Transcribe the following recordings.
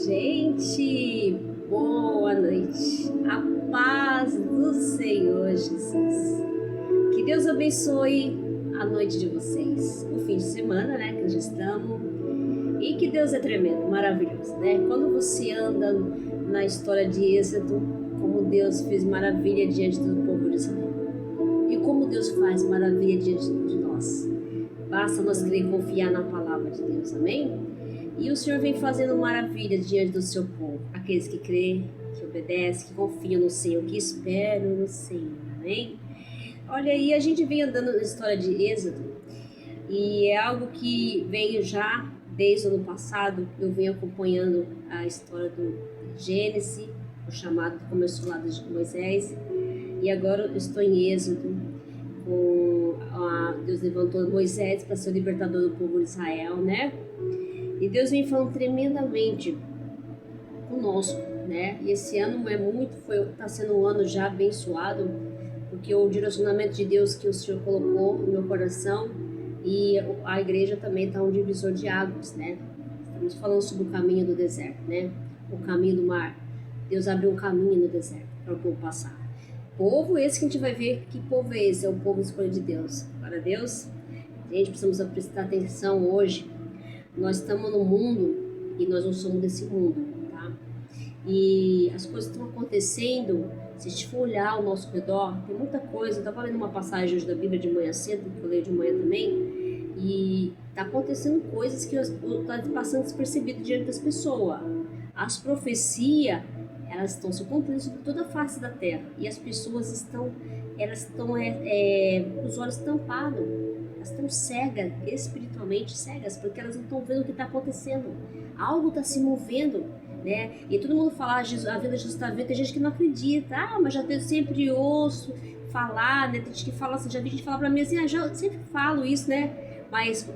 Gente, boa noite, a paz do Senhor Jesus. Que Deus abençoe a noite de vocês, o fim de semana, né, que já estamos, e que Deus é tremendo, maravilhoso, né? Quando você anda na história de Êxodo, como Deus fez maravilha diante do povo de Israel, e como Deus faz maravilha diante de nós, basta nós crer e confiar na palavra de Deus, amém? E o Senhor vem fazendo maravilhas diante do seu povo, aqueles que creem, que obedecem, que confiam no Senhor, que esperam no Senhor, amém? Olha aí, a gente vem andando na história de Êxodo, e é algo que veio já desde o ano passado. Eu venho acompanhando a história do Gênesis, o chamado que começou lá de Moisés, e agora eu estou em Êxodo. Deus levantou Moisés para ser o libertador do povo de Israel, né? E Deus vem falando tremendamente conosco, né? E esse ano está sendo um ano já abençoado, porque o direcionamento de Deus que o Senhor colocou no meu coração, e a igreja também está um divisor de águas, né? Estamos falando sobre o caminho do deserto, né? O caminho do mar. Deus abriu um caminho no deserto para o povo passar. Povo esse que a gente vai ver, que povo é esse? É o povo escolhido de Deus. Para Deus, gente, precisamos prestar atenção hoje. Nós estamos no mundo e nós não somos desse mundo, tá? E as coisas estão acontecendo. Se a gente for olhar ao nosso redor, tem muita coisa. Eu estava lendo uma passagem hoje da Bíblia de manhã cedo, que eu leio de manhã também, e está acontecendo coisas que estão passando despercebido diante das pessoas. As profecias, elas estão se cumprindo sobre toda a face da terra, e as pessoas estão com os olhos tampados, elas estão cegas, espiritualmente cegas, porque elas não estão vendo o que está acontecendo. Algo está se movendo, né? E todo mundo fala, a vida de Jesus está vendo. Tem gente que não acredita, mas já sempre ouço falar, né? Tem gente que fala assim, já vi gente falar para mim assim, já sempre falo isso, né? Mas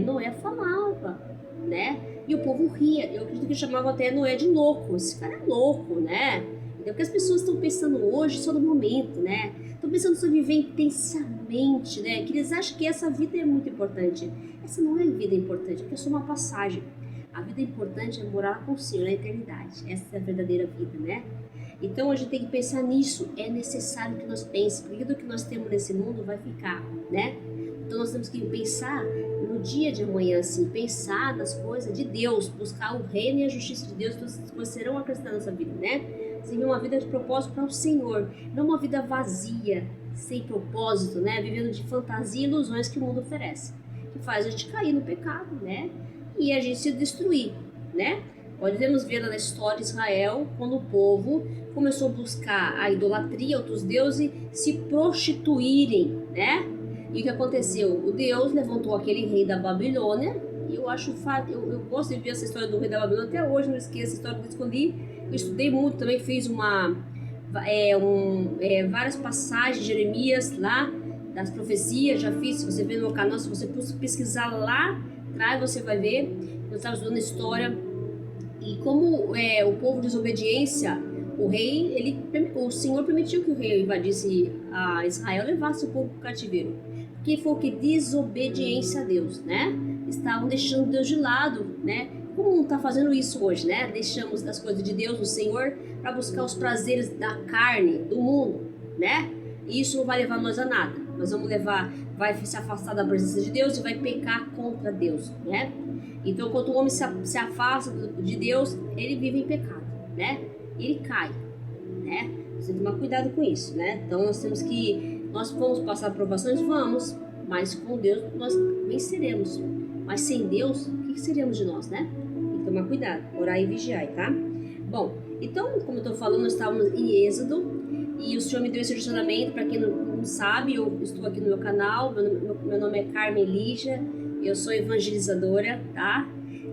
não é falava, né? E o povo ria. Eu acredito que chamavam até Noé de louco. Esse cara é louco, né? Então, porque as pessoas estão pensando hoje só no momento, né? Estão pensando só viver intensamente, né? Que eles acham que essa vida é muito importante. Essa não é vida importante, porque é só uma passagem. A vida importante é morar com o Senhor na eternidade. Essa é a verdadeira vida, né? Então a gente tem que pensar nisso. É necessário que nós pensemos, porque tudo que nós temos nesse mundo vai ficar, né? Então nós temos que pensar no dia de amanhã, assim, pensar nas coisas de Deus, buscar o reino e a justiça de Deus, todas as coisas serão acrescentadas na nossa vida, né? Viver uma vida de propósito para o Senhor, não uma vida vazia, sem propósito, né? Vivendo de fantasia e ilusões que o mundo oferece, que faz a gente cair no pecado, né? E a gente se destruir, né? Podemos ver na história de Israel, quando o povo começou a buscar a idolatria, outros deuses, se prostituírem, né? E o que aconteceu? O Deus levantou aquele rei da Babilônia, e eu gosto de ver essa história do rei da Babilônia, até hoje não esqueço a história que eu escolhi. Eu estudei muito, também fiz várias passagens de Jeremias lá, das profecias, já fiz. Se você ver no meu canal, se você pesquisar lá atrás, você vai ver. Eu estava estudando história, e como o povo de desobediência, o Senhor permitiu que o rei invadisse a Israel, levasse o povo para o cativeiro. Que foi o que? Desobediência a Deus, né? Estavam deixando Deus de lado, né? Como está fazendo isso hoje, né? Deixamos as coisas de Deus, do Senhor, para buscar os prazeres da carne, do mundo, né? E isso não vai levar nós a nada. Nós vamos vai se afastar da presença de Deus e vai pecar contra Deus, né? Então, quando o homem se afasta de Deus, ele vive em pecado, né? Ele cai, né? Você tem que tomar cuidado com isso, né? Então, nós vamos passar provações? Vamos, mas com Deus nós venceremos. Mas sem Deus, o que seríamos de nós, né? Tem que tomar cuidado, orar e vigiar, tá? Bom, então, como eu tô falando, nós estávamos em Êxodo, e o Senhor me deu esse direcionamento. Para quem não sabe, eu estou aqui no meu canal, meu nome é Carmen Lígia, eu sou evangelizadora, tá?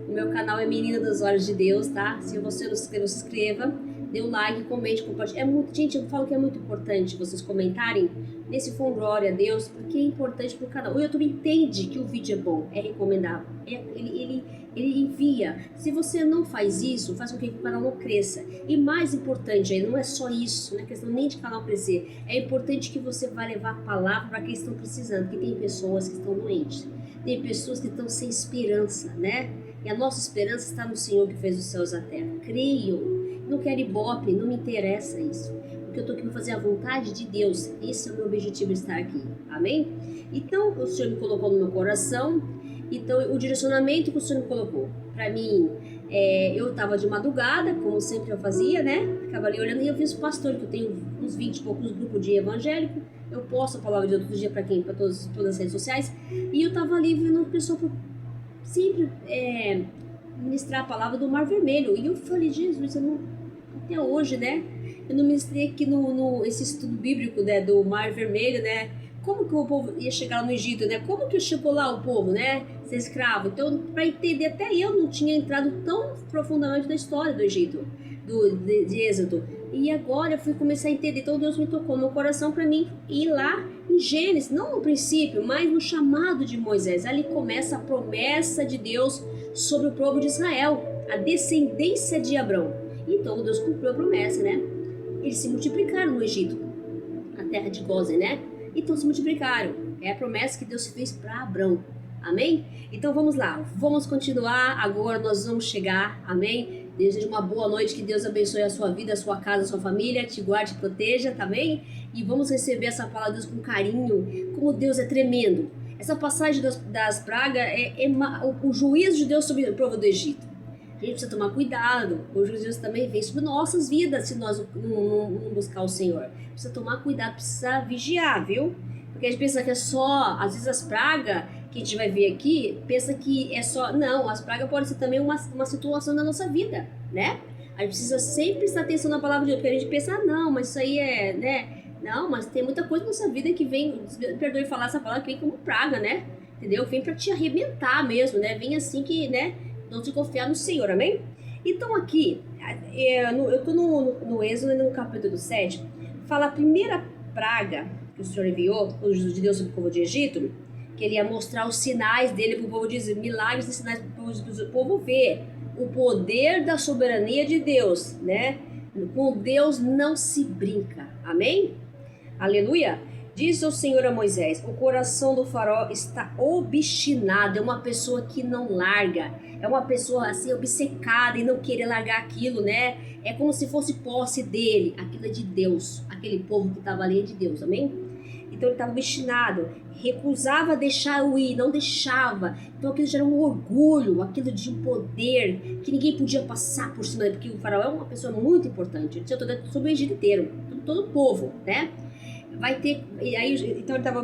O meu canal é Menina dos Olhos de Deus, tá? Se você não se inscreveu, se inscreva, dê um like, comente, compartilhe. Gente, eu falo que é muito importante vocês comentarem. Nesse for glória a Deus, porque é importante para o canal. O YouTube entende que o vídeo é bom, é recomendável, ele envia. Se você não faz isso, faz com que o canal não cresça. E mais importante, não é só isso, não é questão nem de canal crescer, é importante que você vá levar a palavra para quem estão precisando, porque tem pessoas que estão doentes, tem pessoas que estão sem esperança, né? E a nossa esperança está no Senhor que fez os céus e a terra. Creiam. Não quero ibope, não me interessa isso. Porque eu estou aqui para fazer a vontade de Deus. Esse é o meu objetivo de estar aqui. Amém? Então, o Senhor me colocou no meu coração. Então, o direcionamento que o Senhor me colocou. Para mim, eu estava de madrugada, como sempre eu fazia, né? Ficava ali olhando e eu vi os pastores, que eu tenho uns 20 e poucos grupos de evangélico. Eu posto a palavra de todo dia para quem? Para todas as redes sociais. E eu estava ali vendo o pessoal sempre ministrar a palavra do Mar Vermelho. E eu falei, Jesus, eu não, até hoje, né? Eu não ministrei aqui esse estudo bíblico, né, do Mar Vermelho, né? Como que o povo ia chegar lá no Egito, né? Como que chegou lá o povo, né? Ser escravo. Então, para entender, até eu não tinha entrado tão profundamente na história do Egito, de Êxodo. E agora eu fui começar a entender. Então, Deus me tocou no meu coração para mim ir lá em Gênesis, não no princípio, mas no chamado de Moisés. Ali começa a promessa de Deus sobre o povo de Israel, a descendência de Abrão. Então, Deus cumpriu a promessa, né? Eles se multiplicaram no Egito, a terra de Gósen, né? Então se multiplicaram. É a promessa que Deus fez para Abrão. Amém? Então vamos lá. Vamos continuar. Agora nós vamos chegar. Amém? Desejo uma boa noite. Que Deus abençoe a sua vida, a sua casa, a sua família. Te guarde e proteja. Tá bem? E vamos receber essa palavra de Deus com carinho. Como Deus é tremendo. Essa passagem das pragas o juízo de Deus sobre o povo do Egito. A gente precisa tomar cuidado. O juízo de Deus também vem sobre nossas vidas se nós não buscar o Senhor. Precisa tomar cuidado, precisa vigiar, viu? Porque a gente pensa que é só, às vezes as pragas que a gente vai ver aqui, pensa que é só... Não, as pragas podem ser também uma situação da nossa vida, né? A gente precisa sempre prestar atenção na palavra de Deus, porque a gente pensa, não, mas isso aí é, né? Não, mas tem muita coisa na nossa vida que vem, perdoe falar essa palavra, que vem como praga, né? Entendeu? Vem pra te arrebentar mesmo, né? Vem assim que, né? Não te confiar no Senhor, amém? Então aqui, eu estou no Êxodo, no capítulo 7, fala a primeira praga que o Senhor enviou, o juízo de Deus sobre o povo de Egito, que ele ia mostrar os sinais dele para o povo, dizer milagres e sinais para o povo ver o poder da soberania de Deus, né? Com Deus não se brinca, amém? Aleluia! Diz o Senhor a Moisés, o coração do faraó está obstinado, é uma pessoa que não larga, é uma pessoa assim obcecada e não querer largar aquilo, né? É como se fosse posse dele, aquilo é de Deus, aquele povo que estava ali é de Deus, amém? Então ele estava obstinado, recusava deixar o ir, não deixava, então aquilo já era um orgulho, aquilo de um poder que ninguém podia passar por cima dele, porque o faraó é uma pessoa muito importante, ele tinha sobre o Egito inteiro, todo o povo, né? Vai ter, e aí, então ele estava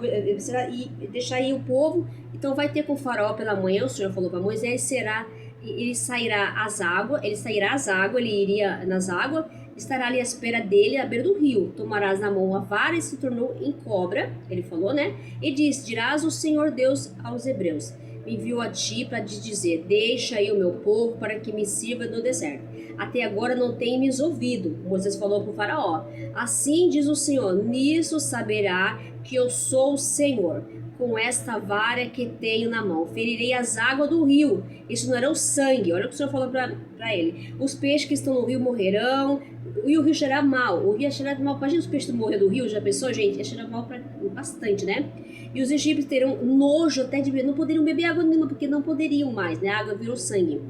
deixar ir o povo, então vai ter com o faraó pela manhã, o Senhor falou para Moisés, ele sairá às águas, ele iria nas águas, estará ali à espera dele, à beira do rio, tomarás na mão a vara e se tornou em cobra, ele falou, né? E disse, dirás o Senhor Deus aos hebreus, me enviou a ti para te dizer, deixa aí o meu povo para que me sirva no deserto. Até agora não tem me ouvido. Moisés falou para o faraó, assim diz o Senhor, nisso saberá que eu sou o Senhor, com esta vara que tenho na mão, ferirei as águas do rio, isso não era o sangue, olha o que o Senhor falou para ele, os peixes que estão no rio morrerão, e o rio cheirará mal, o rio ia cheirar mal, imagina os peixes morrer do rio, já pensou, gente, ia cheirar mal bastante, né? E os egípcios terão nojo até de beber, não poderiam beber água nenhuma, porque não poderiam mais, né? A água virou sangue.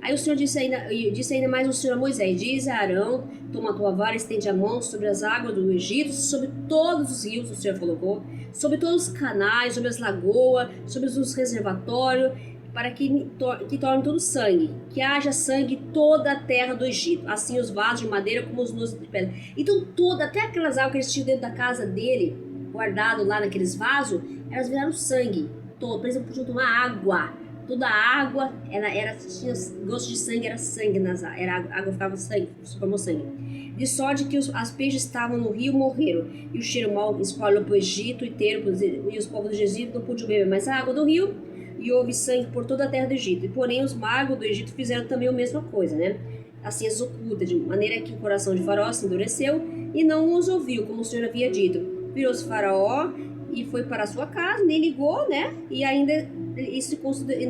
Aí o Senhor disse ainda mais o Senhor a Moisés, diz a Arão, toma a tua vara, estende a mão sobre as águas do Egito, sobre todos os rios, o Senhor colocou, sobre todos os canais, sobre as lagoas, sobre os reservatórios, para que torne todo sangue, que haja sangue em toda a terra do Egito, assim os vasos de madeira como os nus de pedra. Então até aquelas águas que eles tinham dentro da casa dele, guardado lá naqueles vasos, elas viraram sangue, por exemplo, podiam tomar água. Toda a água tinha gosto de sangue, era sangue a água ficava sangue, formou sangue. De sorte que os peixes estavam no rio morreram, e o cheiro mau espalhou para o Egito inteiro, e os povos do Egito não podiam beber mais a água do rio, e houve sangue por toda a terra do Egito. E porém os magos do Egito fizeram também a mesma coisa, né? Assim as ocultas, de maneira que o coração de Faraó se endureceu, e não os ouviu, como o Senhor havia dito. Virou-se Faraó e foi para a sua casa, nem ligou, né? E ainda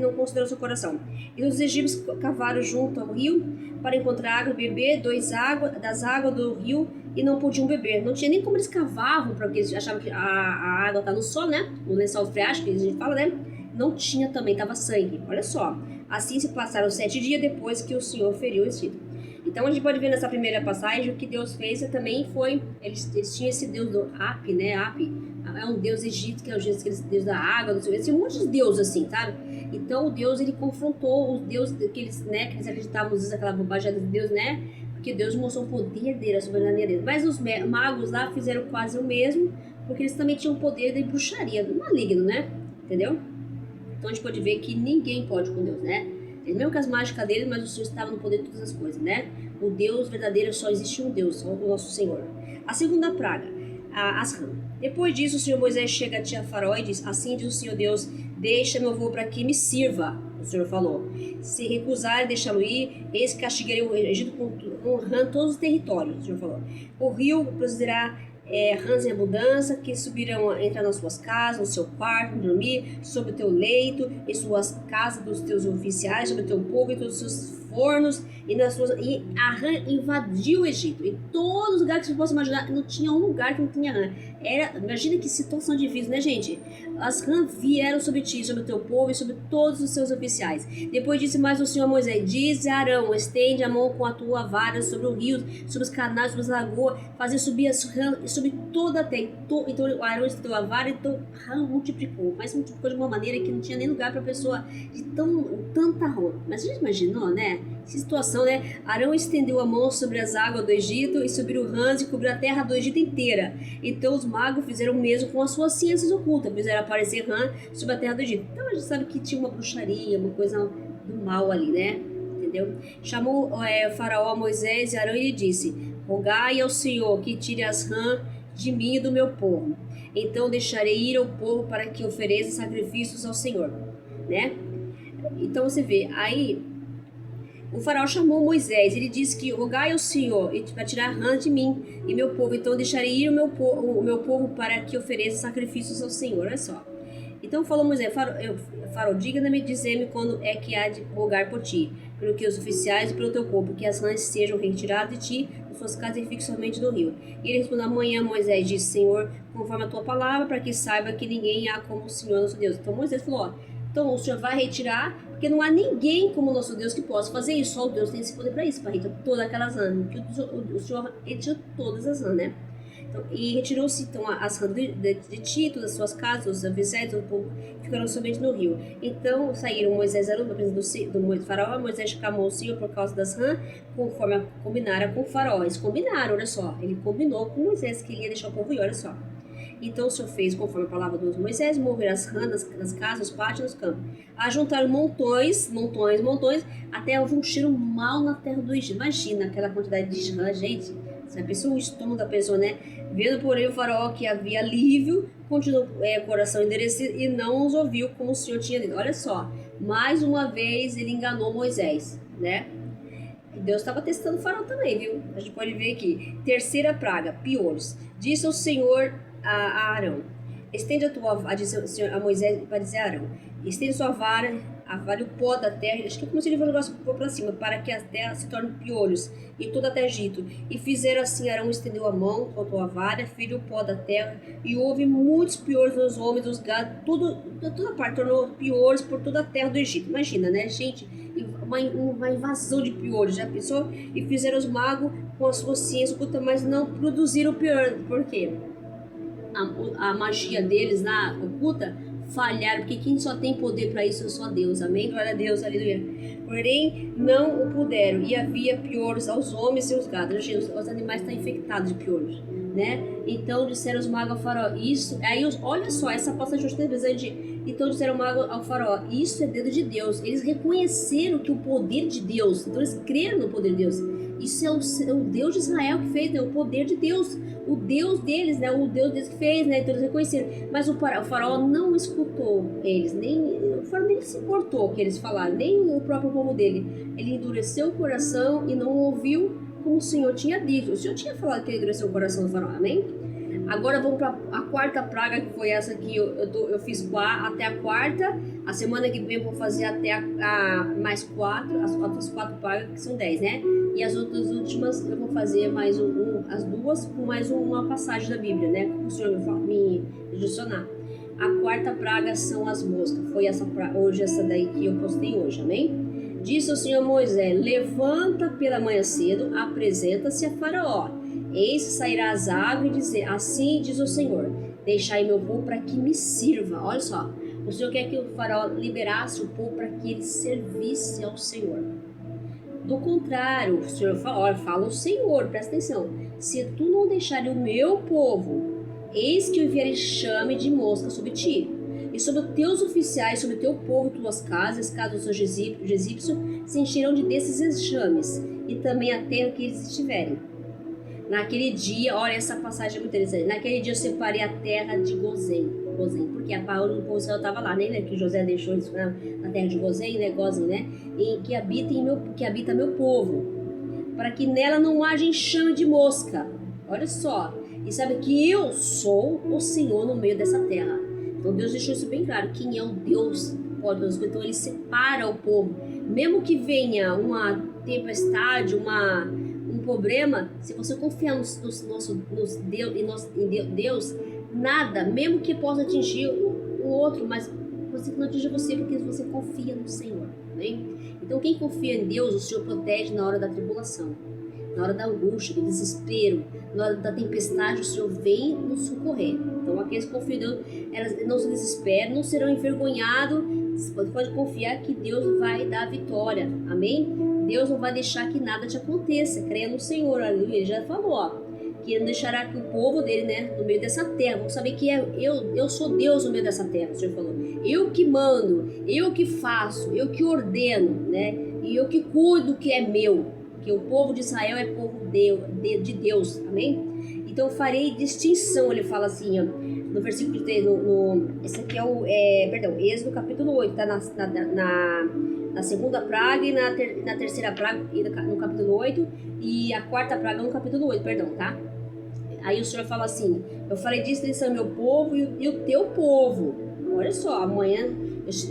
não considerou seu coração. E os egípcios cavaram junto ao rio para encontrar água e beber das águas do rio e não podiam beber. Não tinha nem como eles cavavam, porque eles achavam que a água está no sol, né? No lençol freático, que a gente fala, né? Não tinha também, estava sangue. Olha só. Assim se passaram 7 dias depois que o Senhor feriu o Egito. Então a gente pode ver nessa primeira passagem o que Deus fez também foi, eles tinham esse deus do Api, né? Api é um deus egípcio, que é o deus da água, não sei o que, tinha um monte de deus assim, sabe? Então o Deus, ele confrontou os deuses que eles acreditavam, às vezes aquela bobagem de Deus, né? Porque Deus mostrou o poder dele, a soberania dele. Mas os magos lá fizeram quase o mesmo, porque eles também tinham o poder de bruxaria, do maligno, né? Entendeu? Então a gente pode ver que ninguém pode com Deus, né? Mesmo com as mágicas dele, mas o Senhor estava no poder de todas as coisas, né? O Deus verdadeiro, só existe um Deus, só o nosso Senhor. A segunda praga, as rãs. Depois disso, o Senhor Moisés chega a Faraó e diz: assim diz o Senhor Deus, deixa meu avô para que me sirva. O Senhor falou: se recusar deixá-lo ir, eis que castigarei o Egito com rã todos os territórios. O Senhor falou: o rio produzirá rãs em abundância, que subirão a entrar nas suas casas, no seu quarto, dormir, sobre o teu leito, em suas casas dos teus oficiais, sobre o teu povo, em todos os seus fornos, e a rã invadiu o Egito. Em todos os lugares que você possa imaginar, não tinha um lugar que não tinha rã. Imagina que situação difícil, né, gente? As rãs vieram sobre ti, sobre o teu povo e sobre todos os seus oficiais. Depois disse mais o Senhor a Moisés: diz a Arão, estende a mão com a tua vara sobre o rio, sobre os canais, sobre as lagoas, fazer subir as rãs sobre toda a terra. Então Arão estendeu a vara, então a rã multiplicou, mas multiplicou de uma maneira que não tinha nem lugar para a pessoa de tanta rã. Mas você já imaginou, né? Que situação, né? Arão estendeu a mão sobre as águas do Egito e subiu rãs e cobriu a terra do Egito inteira. Então os magos fizeram o mesmo com as suas ciências ocultas, fizeram aparecer rã sobre a terra do Egito. Então a gente sabe que tinha uma bruxaria, uma coisa do mal ali, né? Entendeu? Chamou o faraó Moisés e Arão e lhe disse: rogai ao Senhor que tire as rãs de mim e do meu povo. Então deixarei ir ao povo para que ofereça sacrifícios ao Senhor, né? Então você vê, aí o faraó chamou Moisés, ele disse que rogai ao Senhor para tirar rã de mim e meu povo, então deixarei ir o meu povo para que ofereça sacrifícios ao Senhor. Olha só. Então falou Moisés: faraó, digna-me dizer-me quando é que há de rogar por ti, pelo que os oficiais e pelo teu povo, que as rãs sejam retiradas de ti, das suas casas e fiquem somente no rio. E ele respondeu: amanhã Moisés disse: Senhor, conforme a tua palavra, para que saiba que ninguém há como o Senhor nosso Deus. Então Moisés falou: ó, então o Senhor vai retirar, porque não há ninguém como o nosso Deus que possa fazer isso. Só o Deus tem esse poder para isso, para retirar todas aquelas rãs. O Senhor retirou todas as rãs, né? Então, e retirou-se então as rãs de ti, todas as suas casas, os oficiais do povo ficaram somente no rio. Então saíram Moisés e Arão da presença do faraó. Moisés clamou ao Senhor por causa das rãs, conforme combinara com o faraó. Eles combinaram, olha só. Ele combinou com Moisés que ele ia deixar o povo ir, olha só. Então o Senhor fez conforme a palavra de Moisés, mover as rãs nas casas, nos pátios, nos campos. Ajuntaram montões, até houve um cheiro mal na terra do Egito. Imagina aquela quantidade de rãs, gente. Você pensou o estômago da pessoa, né? Vendo, porém, o faraó que havia alívio, continuou o coração endurecido e não os ouviu como o Senhor tinha dito. Olha só, mais uma vez ele enganou Moisés, né? E Deus estava testando o faraó também, viu? A gente pode ver aqui. Terceira praga, piolhos. Disse o Senhor a Arão: estende a tua vara, a Moisés para dizer a Arão: estende sua vara, avale o pó da terra. Acho que é como se ele jogasse o pó para cima, para que a terra se torne piolhos e toda a terra Egito. E fizeram assim: Arão estendeu a mão, soltou a vara, feriu o pó da terra, e houve muitos piolhos nos homens, dos gados, toda parte, tornou piolhos por toda a terra do Egito. Imagina, né, gente? Uma invasão de piolhos, já pensou? E fizeram os magos com a sua ciência oculta, mas não produziram piolho. Por quê? A magia deles lá, oculta, falharam, porque quem só tem poder para isso é só Deus, amém? Glória a Deus, aleluia. Porém, não o puderam, e havia piolhos aos homens e aos gados. Os animais estão infectados de piolhos, né? Então disseram os magos ao faraó: isso, aí olha só, essa passagem é interessante. Então disseram os magos ao faraó: isso é dedo de Deus. Eles reconheceram que o poder de Deus, então eles creram no poder de Deus. Isso é o Deus de Israel que fez, né? O poder de Deus, o Deus deles, né? O Deus deles que fez, né? Então eles reconheceram. Mas o faraó não escutou eles, o faraó nem se importou o que eles falaram, nem o próprio povo dele. Ele endureceu o coração e não ouviu como o Senhor tinha dito. O Senhor tinha falado que ele endureceu o coração do faraó, amém? Agora vamos para a quarta praga, que foi essa que eu fiz até a quarta. A semana que vem eu vou fazer até mais quatro, as outras quatro pragas, que são 10, né? E as outras últimas eu vou fazer mais as duas com mais uma passagem da Bíblia, né? Que o Senhor me direcionar. A quarta praga são as moscas. Foi hoje essa daí que eu postei hoje, amém? Disse o Senhor a Moisés: levanta pela manhã cedo, apresenta-se a Faraó. Eis que sairá as águas e dizer: assim diz o Senhor, deixai meu povo para que me sirva. Olha só, o Senhor quer que o Faraó liberasse o povo para que ele servisse ao Senhor. Do contrário, o Senhor fala o Senhor, presta atenção: se tu não deixares o meu povo, eis que eu enviarei enxame de mosca sobre ti, e sobre os teus oficiais, sobre o teu povo, tuas casas, casas dos egípcios, se encherão desses enxames, e também a terra que eles estiverem. Naquele dia, olha essa passagem é muito interessante. Naquele dia eu separei a terra de Gozém, porque a palavra do povo estava lá, né? Que José deixou isso na terra de Gozém, né? Gozém, né? Que habita meu povo, para que nela não haja enxame de mosca. Olha só. E sabe que eu sou o Senhor no meio dessa terra. Então Deus deixou isso bem claro. Quem é o Deus poderoso? Então ele separa o povo. Mesmo que venha uma tempestade, um problema, se você confiar em Deus, nada, mesmo que possa atingir o outro, mas você não atinge você, porque você confia no Senhor, né? Então quem confia em Deus, o Senhor protege na hora da tribulação, na hora da angústia, do desespero, na hora da tempestade, o Senhor vem nos socorrer. Então aqueles que confiam em Deus, elas não se desesperam, não serão envergonhados. Você pode confiar que Deus vai dar vitória, amém? Deus não vai deixar que nada te aconteça. Creia no Senhor, aleluia. Ele já falou, ó, que ele não deixará que o povo dele, né, no meio dessa terra. Vamos saber que eu sou Deus no meio dessa terra. O Senhor falou: eu que mando, eu que faço, eu que ordeno, né? E eu que cuido do que é meu. Porque o povo de Israel é povo de Deus, amém? Então farei distinção, ele fala assim, ó, no versículo 3, esse aqui é Êxodo capítulo 8, tá na segunda praga e na terceira praga no capítulo 8, e a quarta praga no capítulo 8, perdão, tá? Aí o Senhor fala assim: eu farei distinção meu povo e o teu povo. Olha só, amanhã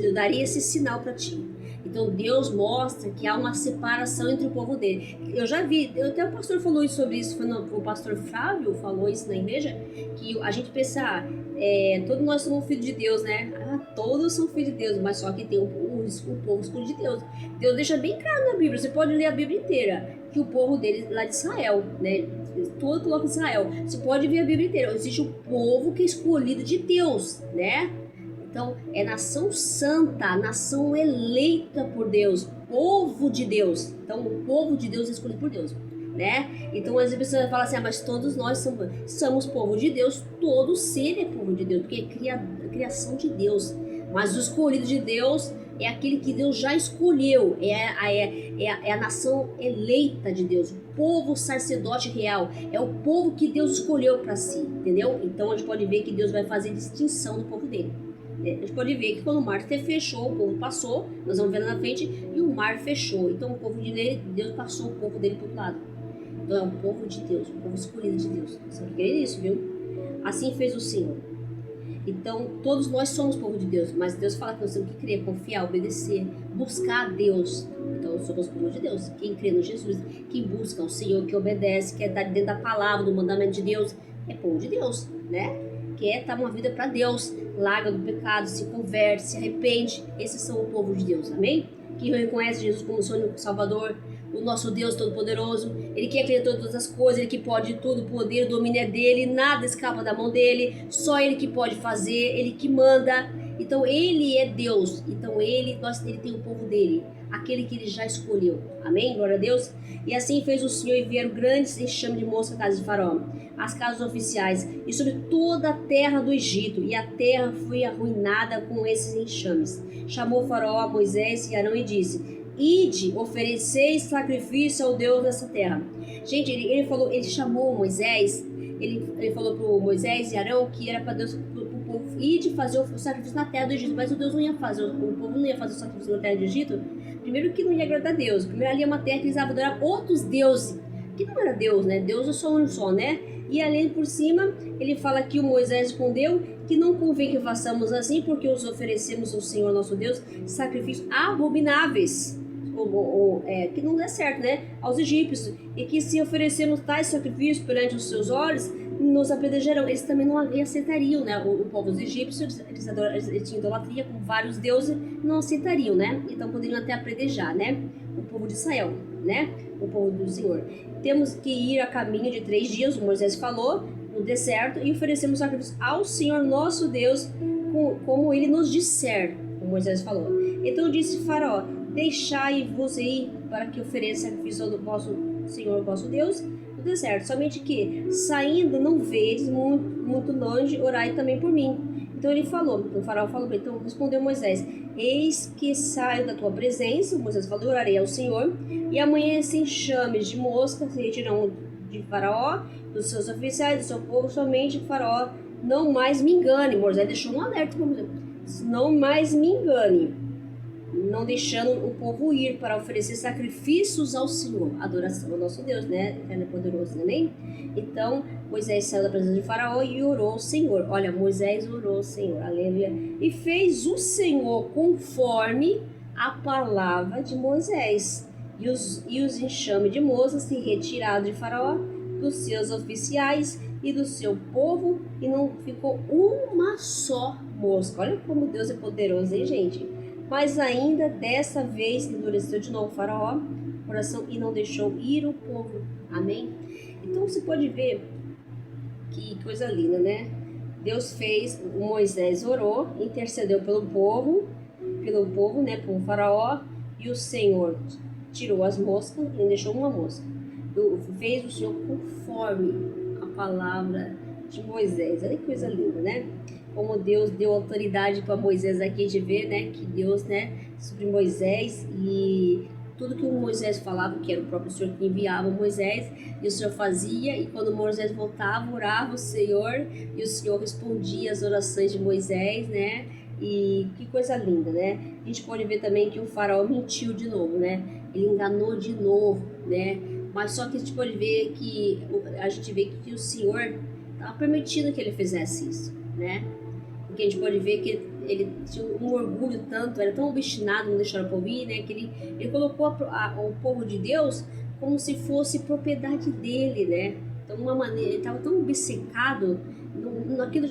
eu daria esse sinal para ti. Então Deus mostra que há uma separação entre o povo dele. Eu já vi, até o pastor falou isso sobre isso, o pastor Flávio falou isso na igreja, que a gente pensa, todos nós somos filhos de Deus, né? Todos são filhos de Deus, mas só que tem o povo escolhido de Deus. Deus deixa bem claro na Bíblia, você pode ler a Bíblia inteira, que o povo dele lá de Israel, né? Todo coloca Israel. Você pode ver a Bíblia inteira. Existe o povo que é escolhido de Deus, né? Então, é nação santa, nação eleita por Deus, povo de Deus. Então, o povo de Deus é escolhido por Deus, né? Então, as pessoas falam assim: mas todos nós somos povo de Deus, todo ser é povo de Deus, porque é a criação de Deus. Mas o escolhido de Deus é aquele que Deus já escolheu, é a nação eleita de Deus, o povo sacerdote real, é o povo que Deus escolheu para si, entendeu? Então, a gente pode ver que Deus vai fazer distinção do povo dele. A gente pode ver que quando o mar fechou, o povo passou, nós vamos ver lá na frente, e o mar fechou. Então o povo de Deus passou o povo dele para o outro lado. Então é o povo de Deus, o povo escolhido de Deus. Você vai querer isso, viu? Assim fez o Senhor. Então todos nós somos povo de Deus, mas Deus fala que nós temos que crer, confiar, obedecer, buscar a Deus. Então somos povo de Deus. Quem crê no Jesus, quem busca o Senhor, que obedece, que está dentro da palavra, do mandamento de Deus, é povo de Deus, né? Quer estar uma vida para Deus, larga do pecado, se converte, se arrepende. Esses são o povo de Deus, amém? Que reconhece Jesus como seu único Salvador, o nosso Deus Todo-Poderoso. Ele quer criar todas as coisas, Ele que pode tudo, o poder, o domínio é dele, nada escapa da mão dele, só Ele que pode fazer, Ele que manda. Então Ele é Deus, então Ele tem o povo dele, aquele que Ele já escolheu, amém? Glória a Deus. E assim fez o Senhor, e vieram grandes enxames de mosca à casa de Faraó, as casas oficiais e sobre toda a terra do Egito, e a terra foi arruinada com esses enxames. Chamou Faraó a Moisés e Arão e disse: ide, ofereceis sacrifício ao Deus dessa terra. Gente, ele chamou Moisés, ele falou para Moisés e Arão que era para Deus, para o povo ir de fazer o sacrifício na terra do Egito, mas o Deus não ia fazer, o povo não ia fazer o sacrifício na terra do Egito. Primeiro que não ia agradar a Deus, primeiro ali é uma terra que eles adoravam outros deuses, que não era Deus, né? Deus é só um só, né? E além por cima, ele fala que o Moisés respondeu que não convém que façamos assim, porque os oferecemos ao Senhor nosso Deus sacrifícios abomináveis, que não dá certo, né? Aos egípcios, e que se oferecermos tais sacrifícios perante os seus olhos, nos apedrejarão. Eles também não aceitariam, né? O povo dos egípcios, eles tinham idolatria com vários deuses, não aceitariam, né? Então poderiam até apedrejar, né? O povo de Israel, né? O povo do Senhor. Temos que ir a caminho de 3 dias, o Moisés falou, no deserto, e oferecemos sacrifício ao Senhor nosso Deus, como ele nos disser, como Moisés falou. Então disse Faraó: deixai-vos ir para que ofereça sacrifício ao vosso Senhor vosso Deus no deserto, somente que, saindo, não vedes muito longe, orai também por mim. Então ele falou, o Faraó falou, então respondeu Moisés: eis que saio da tua presença, Moisés falou, orarei ao Senhor, e amanhã sem enxames de mosca se retirarão de Faraó, dos seus oficiais, do seu povo, somente Faraó não mais me engane. Moisés deixou um alerta para Moisés: não mais me engane, não deixando o povo ir para oferecer sacrifícios ao Senhor, adoração ao nosso Deus, né? Ele é poderoso, né? Então Moisés saiu da presença de Faraó e orou ao Senhor. Olha, Moisés orou ao Senhor, aleluia. E fez o Senhor conforme a palavra de Moisés. E os enxames de moscas se retiraram de Faraó, dos seus oficiais e do seu povo, e não ficou uma só mosca. Olha como Deus é poderoso, hein, gente? Mas ainda dessa vez endureceu de novo o Faraó o coração e não deixou ir o povo. Amém? Então você pode ver que coisa linda, né? Deus fez, Moisés orou, intercedeu pelo povo, né? Pelo Faraó, e o Senhor tirou as moscas e não deixou uma mosca. Fez o Senhor conforme a palavra de Moisés. Olha que coisa linda, né? Como Deus deu autoridade para Moisés aqui, de ver, né, que Deus, né, sobre Moisés, e tudo que o Moisés falava, que era o próprio Senhor que enviava Moisés, e o Senhor fazia, e quando Moisés voltava, orava o Senhor, e o Senhor respondia as orações de Moisés, né, e que coisa linda, né? A gente pode ver também que o Faraó mentiu de novo, né, ele enganou de novo, né, mas só que a gente pode ver que, o Senhor estava permitindo que ele fizesse isso, né? Porque a gente pode ver que ele tinha um orgulho tanto, era tão obstinado, não deixar o povo ir, né? Que ele colocou o povo de Deus como se fosse propriedade dele, né? Então, uma maneira, ele estava tão obcecado naquilo,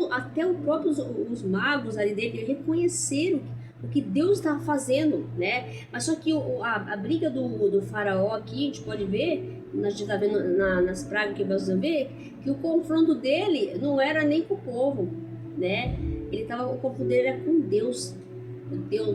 até o próprio os magos ali dele reconheceram o que Deus estava fazendo, né? Mas só que a briga do Faraó aqui, a gente pode ver, a gente está vendo nas pragas que nós vamos ver, que o confronto dele não era nem com o povo, né? O confronto dele era com Deus,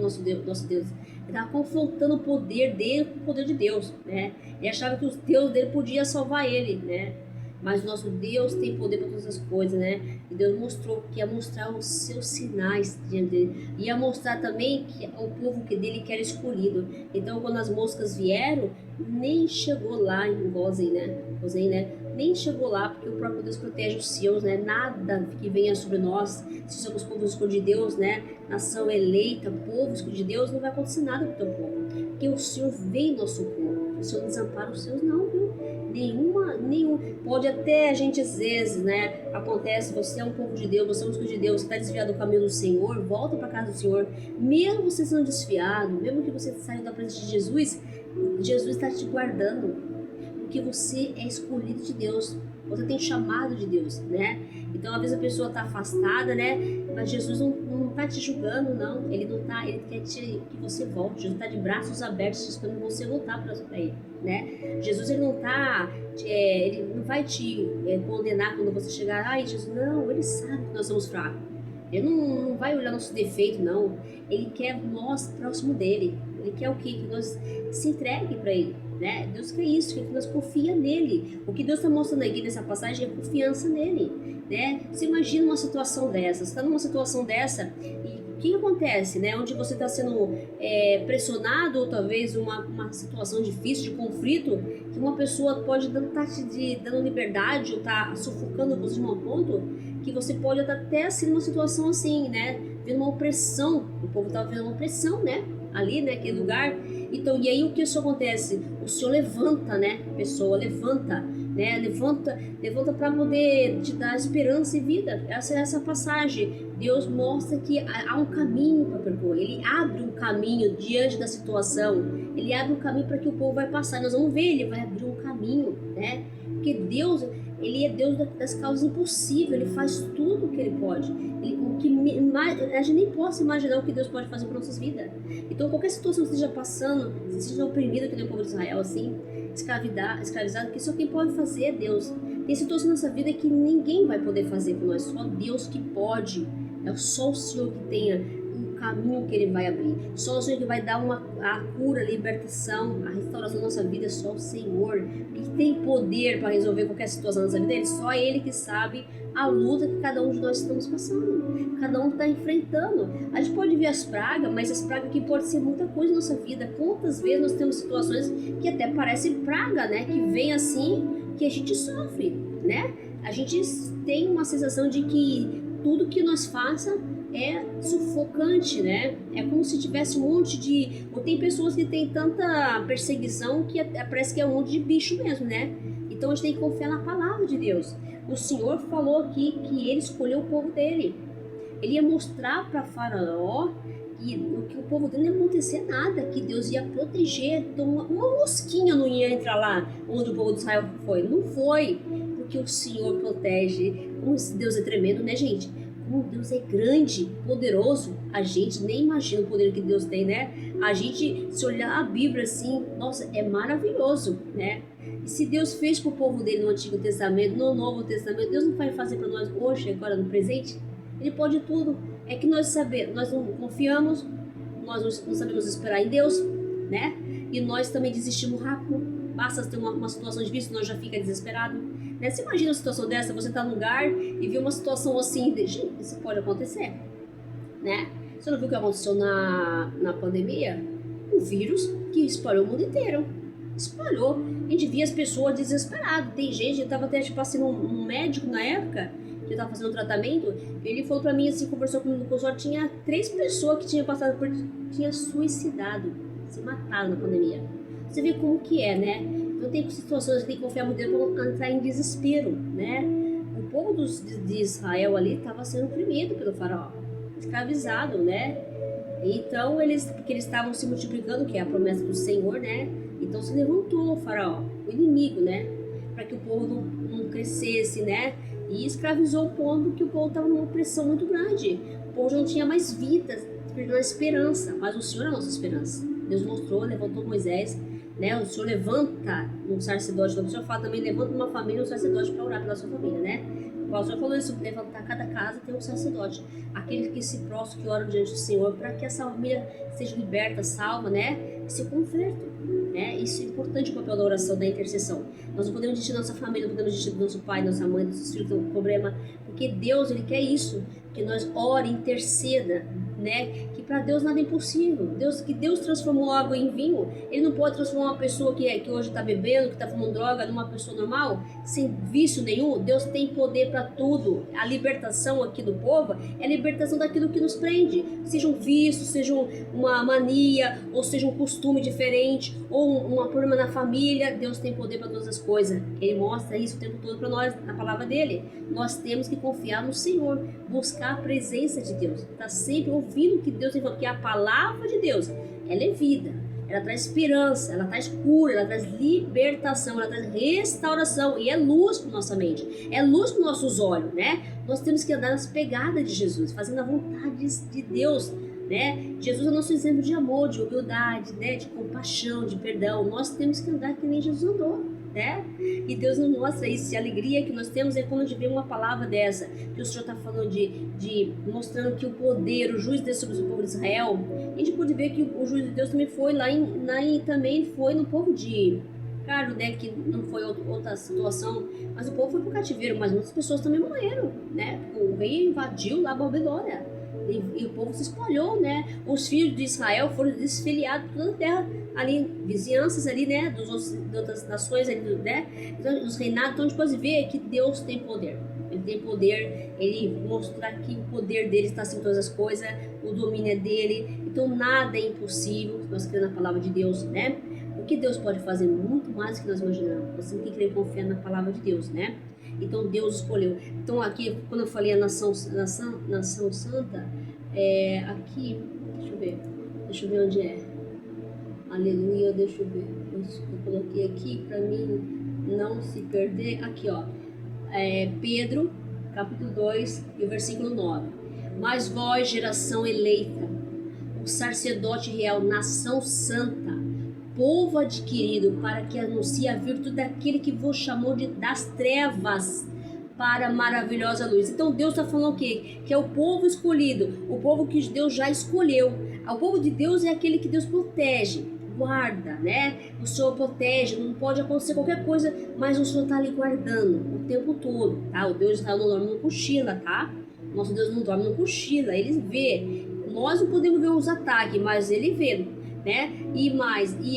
nosso Deus. Ele estava confrontando o poder dele com o poder de Deus, né? Ele achava que o Deus dele podia salvar ele, né? Mas o nosso Deus tem poder para todas as coisas, né? E Deus mostrou que ia mostrar os seus sinais diante dele. Ia mostrar também que o povo dele que era escolhido. Então, quando as moscas vieram, nem chegou lá em Gozem, né? Nem chegou lá, porque o próprio Deus protege os seus, né? Nada que venha sobre nós, se somos povo escolhido de Deus, né? Nação eleita, povo escolhido de Deus, não vai acontecer nada com o teu povo. Porque o Senhor vem no nosso povo. O Senhor desampara os seus, não, viu? Nenhum. Pode até a gente às vezes, né? Acontece, você é um povo de Deus, você é um escolhido de Deus, você está desviado do caminho do Senhor, volta para casa do Senhor. Mesmo você sendo desviado, mesmo que você saiu da presença de Jesus, Jesus está te guardando, porque você é escolhido de Deus, você tem chamado de Deus, né? Então, às vezes a pessoa está afastada, né? Mas Jesus não está te julgando, não. Ele quer que você volte. Jesus está de braços abertos esperando você voltar para ele, né? Jesus, ele não vai te condenar quando você chegar. Ai, Jesus, não, ele sabe que nós somos fracos. Ele não vai olhar nosso defeito, não. Ele quer nós próximo dele. Ele quer o quê? Que nós se entregue para ele, né? Deus quer isso, que nós confia nele. O que Deus está mostrando aqui nessa passagem é confiança nele, né? Você imagina uma situação dessa, você está numa situação dessa e o que acontece, né? Onde você está sendo pressionado, ou talvez uma situação difícil, de conflito, que uma pessoa pode estar te dando liberdade ou estar sufocando você de um ponto que você pode estar até assim numa situação assim, né? Vendo uma opressão, o povo estava vendo uma opressão, né? Ali, né? Aquele lugar. Então, e aí o que isso acontece? O Senhor levanta, né? A pessoa levanta, né? Levanta para poder te dar esperança e vida. Essa passagem. Deus mostra que há um caminho para percorrer. Ele abre um caminho diante da situação. Ele abre um caminho para que o povo vai passar. Nós vamos ver, ele vai abrir um caminho, né? Porque Deus, ele é Deus das causas impossíveis, ele faz tudo o que ele pode. A gente nem possa imaginar o que Deus pode fazer para nossas vidas. Então, qualquer situação que você esteja passando, se você esteja oprimido, que nem o povo de Israel, assim, escravizado, que só quem pode fazer é Deus. Tem situações nessa vida que ninguém vai poder fazer por nós, só Deus que pode. É só o Senhor que tenha um caminho que ele vai abrir. Só o Senhor que vai dar a cura, a libertação, a restauração da nossa vida. É só o Senhor que tem poder para resolver qualquer situação da nossa vida. Só Ele que sabe a luta que cada um de nós estamos passando. Cada um está enfrentando. A gente pode ver as pragas, mas as pragas aqui pode ser muita coisa na nossa vida. Quantas vezes nós temos situações que até parecem praga, né? Que vem assim, que a gente sofre, né? A gente tem uma sensação de que tudo que nós faça é sufocante, né? É como se tivesse um monte de... Ou tem pessoas que têm tanta perseguição que parece que é um monte de bicho mesmo, né? Então a gente tem que confiar na palavra de Deus. O Senhor falou aqui que ele escolheu o povo dele. Ele ia mostrar para Faraó que o povo dele não ia acontecer nada, que Deus ia proteger. Então uma mosquinha não ia entrar lá onde o povo de Israel foi. Não foi, porque o Senhor protege. Como esse Deus é tremendo, né, gente? Como Deus é grande, poderoso, a gente nem imagina o poder que Deus tem, né? A gente, se olhar a Bíblia assim, nossa, é maravilhoso, né? E se Deus fez para o povo dele no Antigo Testamento, no Novo Testamento, Deus não vai fazer para nós hoje, agora no presente? Ele pode tudo. É que nós não confiamos, nós não sabemos esperar em Deus, né? E nós também desistimos rápido. Basta ter uma situação difícil, nós já fica desesperado. Né? Você imagina uma situação dessa, você está num lugar e vê uma situação assim, gente, isso pode acontecer, né? Você não viu o que aconteceu na pandemia? Um vírus que espalhou o mundo inteiro. Espalhou. A gente via as pessoas desesperadas. Tem gente, eu estava até tipo assim, um médico na época, que eu estava fazendo um tratamento, ele falou pra mim assim, conversou comigo no consultório, tinha 3 pessoas que tinham passado por... tinha suicidado, se matado na pandemia. Você vê como que é, né? Então tem situações que tem que confiar muito em Deus para não entrar em desespero, né? O povo de Israel ali estava sendo oprimido pelo faraó, escravizado, né? Então porque eles estavam se multiplicando, que é a promessa do Senhor, né? Então se levantou o faraó, o inimigo, né? Para que o povo não crescesse, né? E escravizou o povo, que o povo estava numa opressão muito grande. O povo já não tinha mais vida, perdeu a esperança, mas o Senhor é a nossa esperança. Deus mostrou, levantou Moisés, né? O Senhor levanta um sacerdote, o Senhor fala também, levanta uma família, um sacerdote para orar pela sua família, né? O Senhor falou isso, levantar cada casa tem um sacerdote, aquele que se prostra, que ora diante do Senhor, para que essa família seja liberta, salva, né? E se converta, né? Isso é importante, o papel da oração, da intercessão. Nós não podemos desistir da nossa família, não podemos desistir do nosso pai, da nossa mãe, dos nossos filhos, do problema, porque Deus, Ele quer isso, que nós ore, interceda, né? Que para Deus nada é impossível. Que Deus transformou água em vinho, Ele não pode transformar uma pessoa que hoje está bebendo, que está fumando droga, numa pessoa normal, sem vício nenhum. Deus tem poder para tudo. A libertação aqui do povo é a libertação daquilo que nos prende, seja um vício, seja uma mania, ou seja um costume diferente, ou um problema na família. Deus tem poder para todas as coisas. Ele mostra isso o tempo todo para nós, na palavra dele. Nós temos que confiar no Senhor, buscar a presença de Deus, tá sempre ouvindo o que Deus tem falado, porque a palavra de Deus, ela é vida, ela traz esperança, ela traz cura, ela traz libertação, ela traz restauração, e é luz para nossa mente, é luz para nossos olhos, né? Nós temos que andar nas pegadas de Jesus, fazendo a vontade de Deus, né? Jesus é nosso exemplo de amor, de humildade, né? De compaixão, de perdão. Nós temos que andar que nem Jesus andou, né? E Deus nos mostra isso, a alegria que nós temos é quando a gente vê uma palavra dessa, que o Senhor está falando mostrando que o poder, o juízo de Deus sobre o povo de Israel. A gente pode ver que o juízo de Deus também foi também foi no povo de... Claro, né, que não foi outra situação, mas o povo foi para o cativeiro, mas muitas pessoas também morreram, né? O rei invadiu lá a Babilônia. E o povo se espalhou, né? Os filhos de Israel foram desfiliados por toda a terra, ali, vizinhanças ali, né? De outras nações ali, né? Então, os reinados, então a gente pode ver que Deus tem poder. Ele tem poder, ele mostra que o poder dele está em todas as coisas, o domínio é dele. Então nada é impossível, nós cremos na palavra de Deus, né? O que Deus pode fazer muito mais do que nós imaginamos. Nós temos que crer e confiar na palavra de Deus, né? Então Deus escolheu. Então aqui, quando eu falei a nação santa, aqui, deixa eu ver onde é. Aleluia, deixa eu ver. Eu coloquei aqui para mim, não se perder. Aqui, ó, Pedro, capítulo 2, e o versículo 9. Mas vós, geração eleita, o sacerdote real, nação santa, povo adquirido, para que anuncie a virtude daquele que vos chamou das trevas para a maravilhosa luz. Então Deus está falando o quê? Que é o povo escolhido, o povo que Deus já escolheu. O povo de Deus é aquele que Deus protege, guarda, né? O Senhor protege, não pode acontecer qualquer coisa, mas o Senhor está ali guardando o tempo todo, tá? O Deus não dorme, não cochila, tá? Nosso Deus não dorme, não cochila, Ele vê. Nós não podemos ver os ataques, mas Ele vê, né? E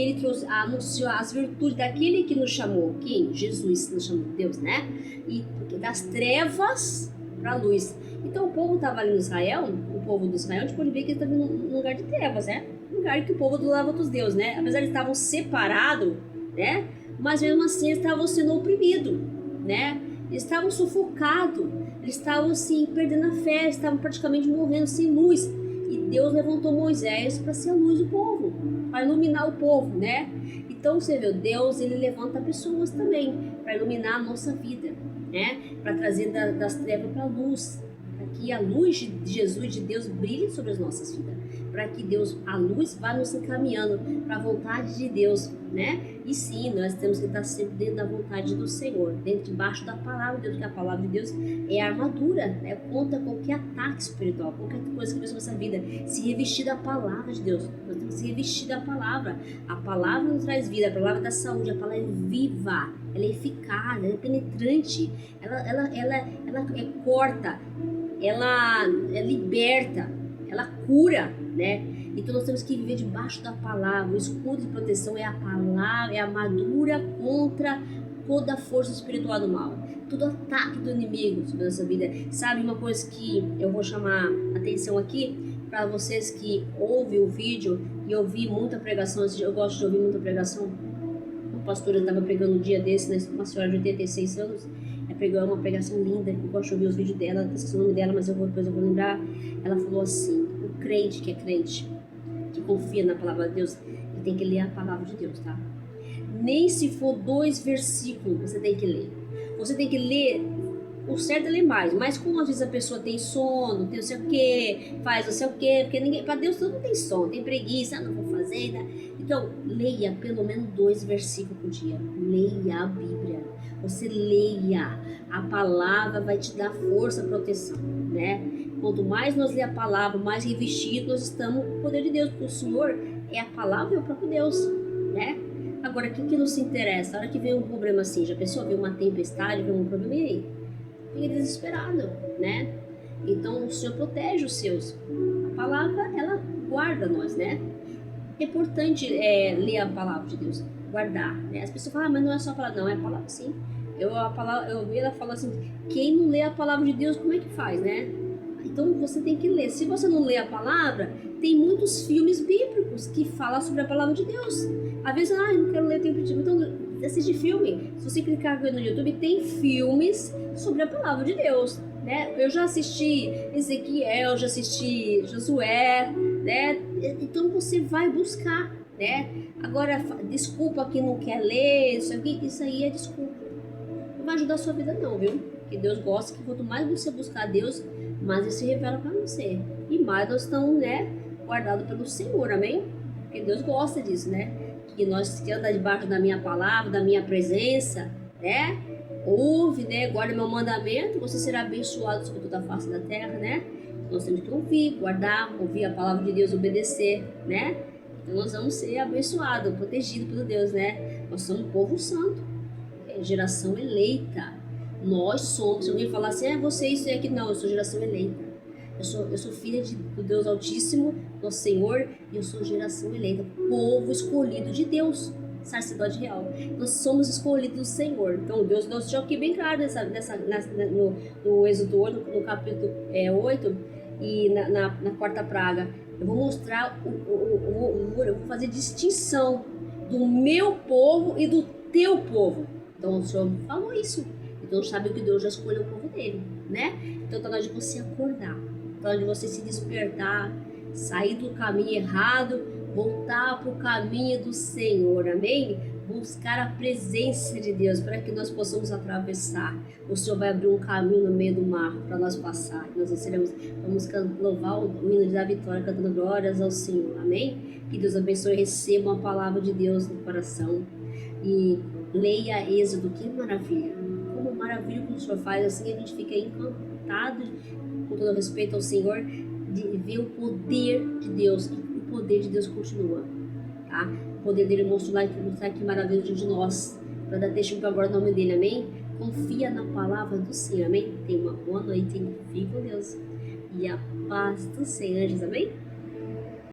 Ele anunciou as virtudes daquele que nos chamou, quem? Jesus nos chamou, Deus, né? E das trevas para a luz. Então o povo estava ali no Israel, o povo do Israel, a gente pode ver que ele estava num lugar de trevas, né? Um lugar que o povo adorava outros deuses, né? Apesar de eles estavam separados, né? Mas mesmo assim eles estavam sendo oprimidos, né? Eles estavam sufocados, eles estavam assim, perdendo a fé, estavam praticamente morrendo sem luz. E Deus levantou Moisés para ser a luz do povo, para iluminar o povo, né? Então você vê, Deus, ele levanta pessoas também para iluminar a nossa vida, né? Para trazer das trevas para a luz, para que a luz de Jesus, de Deus, brilhe sobre as nossas vidas, para que a luz vá nos encaminhando para a vontade de Deus, né? E sim, nós temos que estar sempre dentro da vontade do Senhor, debaixo da palavra de Deus, porque a palavra de Deus é a armadura, né? Contra qualquer ataque espiritual, qualquer coisa que vem sobre essa vida, se revestir da palavra de Deus. Nós temos que se revestir da palavra. A palavra nos traz vida, a palavra da saúde, a palavra é viva, ela é eficaz, ela é penetrante, ela é corta, ela liberta, ela cura, né? Então nós temos que viver debaixo da palavra. O escudo de proteção é a palavra, é a armadura contra toda a força espiritual do mal, todo ataque do inimigo sobre a nossa vida. Sabe uma coisa que eu vou chamar atenção aqui para vocês que ouvem o vídeo e ouvir muita pregação. Eu gosto de ouvir muita pregação. Uma pastora estava pregando um dia desse, né? Uma senhora de 86 anos, pregou uma pregação linda. Eu gosto de ouvir os vídeos dela, esqueci o nome dela, mas depois eu vou lembrar. Ela falou assim: o crente que é crente, que confia na palavra de Deus, ele tem que ler a palavra de Deus, tá? Nem se for 2 versículos, você tem que ler. Você tem que ler, o certo é ler mais, mas como às vezes a pessoa tem sono, tem não sei o que, faz não sei o que, porque para Deus todo mundo tem sono, tem preguiça, não vou fazer, né? Então, leia pelo menos 2 versículos por dia. Leia a Bíblia. Você leia. A palavra vai te dar força, proteção, né? Quanto mais nós lê a palavra, mais revestidos nós estamos com o poder de Deus, porque o Senhor é a palavra e o próprio Deus, né? Agora, o que nos interessa? A hora que vem um problema assim, já pensou, vem uma tempestade, vem um problema, e aí? Fica desesperado, né? Então, o Senhor protege os seus. A palavra, ela guarda nós, né? É importante ler a palavra de Deus, guardar, né? As pessoas falam, mas não é só a palavra, não, é a palavra sim. Eu vi ela falar assim, quem não lê a palavra de Deus, como é que faz, né? Então você tem que ler. Se você não lê a palavra, tem muitos filmes bíblicos que falam sobre a palavra de Deus. Às vezes, eu não quero ler tempo de... Então, assiste filme. Se você clicar no YouTube, tem filmes sobre a palavra de Deus, né? Eu já assisti Ezequiel, já assisti Josué, né? Então você vai buscar, né? Agora, desculpa que não quer ler, isso aí é desculpa. Não vai ajudar a sua vida não, viu? Porque Deus gosta que quanto mais você buscar Deus, mais Ele se revela para você. E mais nós estamos, né, guardados pelo Senhor, amém? Porque Deus gosta disso, né? Que nós que andamos debaixo da minha palavra, da minha presença, né? Ouve, né? Guarda meu mandamento, você será abençoado sobre toda a face da terra, né? Nós temos que ouvir, guardar, ouvir a palavra de Deus, obedecer, né? Então nós vamos ser abençoados, protegidos por Deus, né? Nós somos um povo santo, geração eleita. Nós somos, se alguém falar assim, você isso e aquilo, não, eu sou geração eleita. Eu sou filha do Deus Altíssimo, nosso Senhor, e eu sou geração eleita, povo escolhido de Deus, sacerdote real. Nós somos escolhidos do Senhor. Então Deus nos deixou aqui bem claro no Êxodo 8, no capítulo 8, e na quarta praga. Eu vou mostrar, eu vou fazer distinção do meu povo e do teu povo. Então o Senhor falou isso. Então sabe que Deus já escolheu o povo dele, né? Então está na hora de você acordar, está na hora de você se despertar, sair do caminho errado, voltar para o caminho do Senhor, amém? buscar a presença de Deus para que nós possamos atravessar. O Senhor vai abrir um caminho no meio do mar para nós passar. Nós vamos louvar o hino da vitória, cantando glórias ao Senhor. Amém? Que Deus abençoe e receba a palavra de Deus no coração. E leia Êxodo, que maravilha. Como maravilha que o Senhor faz, assim a gente fica encantado, com todo respeito ao Senhor, de ver o poder de Deus. O poder de Deus continua, tá? O poder dele mostrar que maravilha de nós, para dar testemunho agora no nome dele, amém? Confia na palavra do Senhor, amém? Tenha uma boa noite, fique com Deus e a paz do Senhor, amém?